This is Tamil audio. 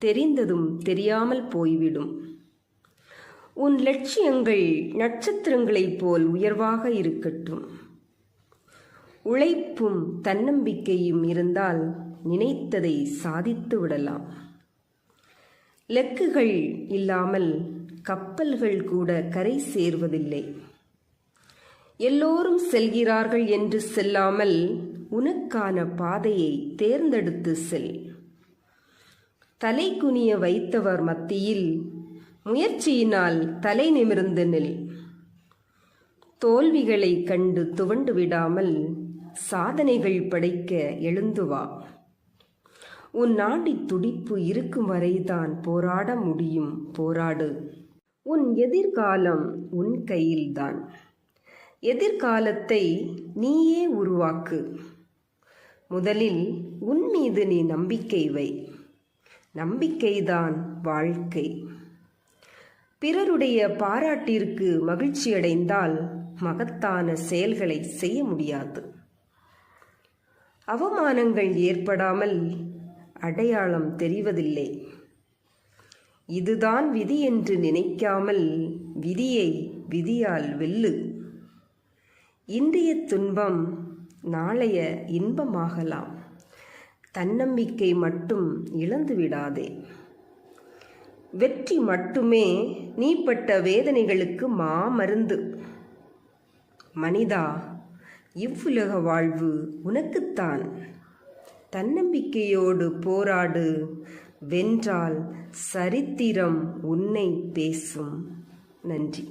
தெரிந்ததும் தெரியாமல் போய்விடும். உன் லட்சியங்கள் நட்சத்திரங்களைப் போல் உயர்வாக இருக்கட்டும். உழைப்பும் தன்னம்பிக்கையும் இருந்தால் நினைத்ததை சாதித்து விடலாம். இலக்குகள் இல்லாமல் கப்பல்கள் கூட கரை சேர்வதில்லை. எல்லோரும் செல்கிறார்கள் என்று செல்லாமல் உனக்கான பாதையை தேர்ந்தெடுத்து செல். தலை குனிய வைத்தவர் மத்தியில் முயற்சியினால் தலை நிமிர்ந்து நில். தோல்விகளை கண்டு துவண்டு விடாமல் சாதனைகள் படைக்க எழுந்து வா. உன் நாடி துடிப்பு இருக்கும் வரைதான் போராட முடியும். போராடு. உன் எதிர்காலம் உன் கையில்தான். எதிர்காலத்தை நீயே உருவாக்கு. முதலில் உன் மீது நீ நம்பிக்கை வை. நம்பிக்கைதான் வாழ்க்கை. பிறருடைய பாராட்டிற்கு மகிழ்ச்சியடைந்தால் மகத்தான செயல்களை செய்ய முடியாது. அவமானங்கள் ஏற்படாமல் அடையாளம் தெரிவதில்லை. இதுதான் விதி என்று நினைக்காமல் விதியை விதியால் வெல்லு. இன்றைய துன்பம் நாளைய இன்பமாகலாம். தன்னம்பிக்கை மட்டும் இழந்து விடாதே. வெற்றி மட்டுமே நீ பட்ட வேதனைகளுக்கு மாமருந்து. மனிதா, இவ்வுலக வாழ்வு உனக்குத்தான். தன்னம்பிக்கையோடு போராடு. வென்றால் சரித்திரம் உன்னை பேசும். நன்றி.